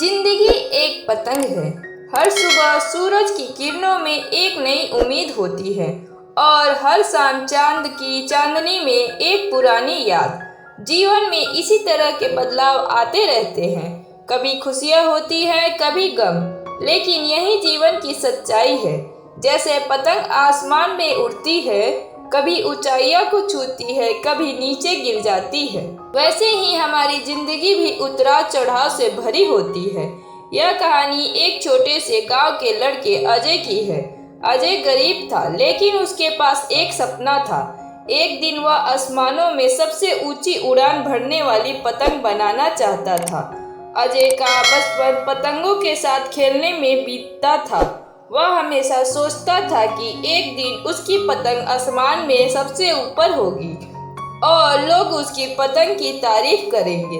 जिंदगी एक पतंग है। हर सुबह सूरज की किरणों में एक नई उम्मीद होती है और हर शाम चांद की चांदनी में एक पुरानी याद। जीवन में इसी तरह के बदलाव आते रहते हैं। कभी खुशियाँ होती हैं, कभी गम, लेकिन यही जीवन की सच्चाई है। जैसे पतंग आसमान में उड़ती है, कभी ऊंचाइयों को छूती है, कभी नीचे गिर जाती है, वैसे ही हमारी जिंदगी भी उतराव चढ़ाव से भरी होती है। यह कहानी एक छोटे से गांव के लड़के अजय की है। अजय गरीब था, लेकिन उसके पास एक सपना था। एक दिन वह आसमानों में सबसे ऊंची उड़ान भरने वाली पतंग बनाना चाहता था। अजय का बचपन पतंगों के साथ खेलने में बीतता था। वह हमेशा सोचता था कि एक दिन उसकी पतंग आसमान में सबसे ऊपर होगी और लोग उसकी पतंग की तारीफ करेंगे।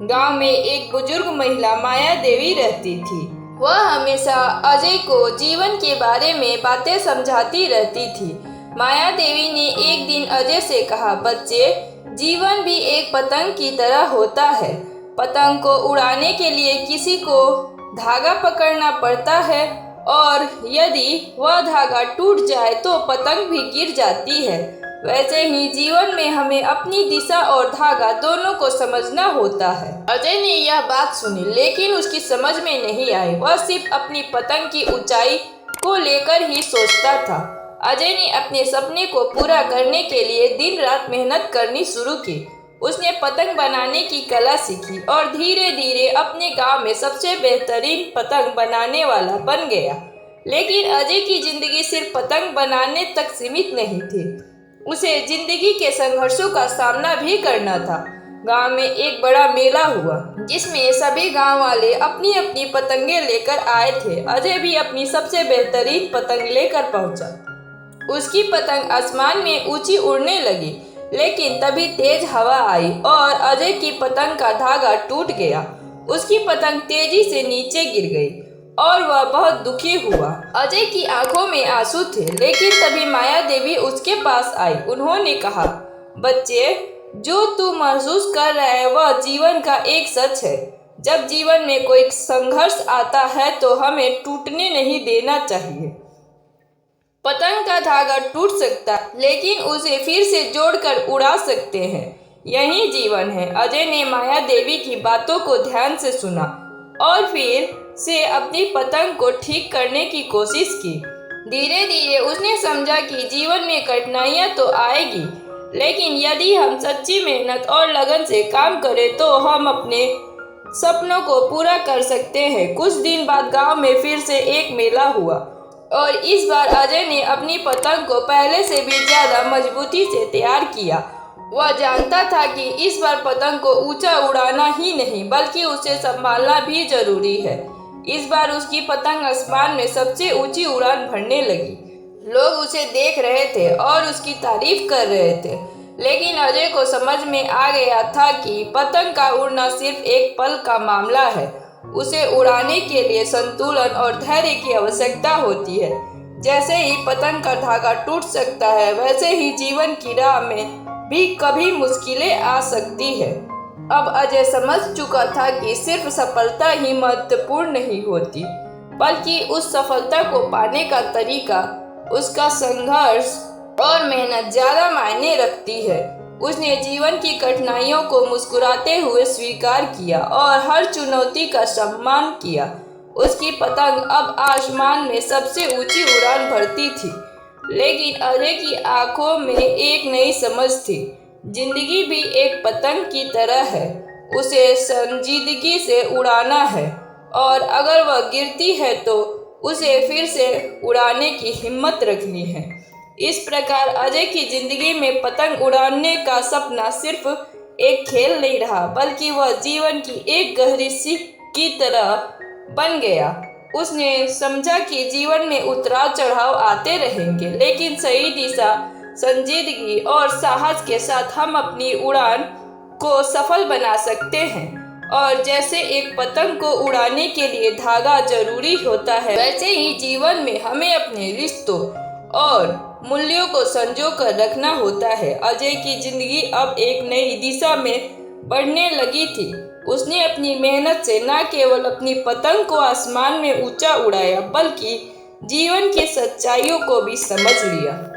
गांव में एक बुजुर्ग महिला माया देवी रहती थी। वह हमेशा अजय को जीवन के बारे में बातें समझाती रहती थी। माया देवी ने एक दिन अजय से कहा, बच्चे, जीवन भी एक पतंग की तरह होता है। पतंग को उड़ाने के लिए किसी को धागा पकड़ना पड़ता है और यदि वह धागा टूट जाए तो पतंग भी गिर जाती है। वैसे ही जीवन में हमें अपनी दिशा और धागा दोनों को समझना होता है। अजय ने यह बात सुनी, लेकिन उसकी समझ में नहीं आई। वह सिर्फ अपनी पतंग की ऊंचाई को लेकर ही सोचता था। अजय ने अपने सपने को पूरा करने के लिए दिन रात मेहनत करनी शुरू की। उसने पतंग बनाने की कला सीखी और धीरे धीरे अपने गांव में सबसे बेहतरीन पतंग बनाने वाला बन गया। लेकिन अजय की जिंदगी सिर्फ पतंग बनाने तक सीमित नहीं थी। उसे जिंदगी के संघर्षों का सामना भी करना था। गांव में एक बड़ा मेला हुआ, जिसमें सभी गांव वाले अपनी अपनी पतंगे लेकर आए थे। अजय भी अपनी सबसे बेहतरीन पतंग लेकर पहुंचा। उसकी पतंग आसमान में ऊंची उड़ने लगी, लेकिन तभी तेज हवा आई और अजय की पतंग का धागा टूट गया। उसकी पतंग तेजी से नीचे गिर गई और वह बहुत दुखी हुआ। अजय की आंखों में आंसू थे, लेकिन तभी माया देवी उसके पास आई। उन्होंने कहा, बच्चे, जो तू महसूस कर रहा है वह जीवन का एक सच है। जब जीवन में कोई संघर्ष आता है तो हमें टूटने नहीं देना चाहिए। पतंग का धागा टूट सकता है, लेकिन उसे फिर से जोड़कर उड़ा सकते हैं। यही जीवन है। अजय ने माया देवी की बातों को ध्यान से सुना और फिर से अपनी पतंग को ठीक करने की कोशिश की। धीरे धीरे उसने समझा कि जीवन में कठिनाइयां तो आएगी, लेकिन यदि हम सच्ची मेहनत और लगन से काम करें तो हम अपने सपनों को पूरा कर सकते हैं। कुछ दिन बाद गांव में फिर से एक मेला हुआ और इस बार अजय ने अपनी पतंग को पहले से भी ज्यादा मजबूती से तैयार किया। वह जानता था कि इस बार पतंग को ऊंचा उड़ाना ही नहीं, बल्कि उसे संभालना भी जरूरी है। इस बार उसकी पतंग आसमान में सबसे ऊंची उड़ान भरने लगी। लोग उसे देख रहे थे और उसकी तारीफ कर रहे थे, लेकिन अजय को समझ में आ गया था कि पतंग का उड़ना सिर्फ एक पल का मामला है। उसे उड़ाने के लिए संतुलन और धैर्य की आवश्यकता होती है। जैसे ही पतंग का धागा टूट सकता है, वैसे ही जीवन की राह में भी कभी मुश्किलें आ सकती है। अब अजय समझ चुका था कि सिर्फ सफलता ही महत्वपूर्ण नहीं होती, बल्कि उस सफलता को पाने का तरीका, उसका संघर्ष और मेहनत ज्यादा मायने रखती है। उसने जीवन की कठिनाइयों को मुस्कुराते हुए स्वीकार किया और हर चुनौती का सम्मान किया। उसकी पतंग अब आसमान में सबसे ऊंची उड़ान भरती थी, लेकिन अजय की आंखों में एक नई समझ थी। जिंदगी भी एक पतंग की तरह है, उसे संजीदगी से उड़ाना है और अगर वह गिरती है तो उसे फिर से उड़ाने की हिम्मत रखनी है। इस प्रकार अजय की जिंदगी में पतंग उड़ाने का सपना सिर्फ एक खेल नहीं रहा, बल्कि वह जीवन की एक गहरी सीख की तरह बन गया। उसने समझा कि जीवन में उतराव चढ़ाव आते रहेंगे, लेकिन सही दिशा, संजीदगी और साहस के साथ हम अपनी उड़ान को सफल बना सकते हैं। और जैसे एक पतंग को उड़ाने के लिए धागा जरूरी होता है, वैसे ही जीवन में हमें अपने रिश्तों और मूल्यों को संजो कर रखना होता है। अजय की जिंदगी अब एक नई दिशा में बढ़ने लगी थी। उसने अपनी मेहनत से न केवल अपनी पतंग को आसमान में ऊंचा उड़ाया, बल्कि जीवन की सच्चाइयों को भी समझ लिया।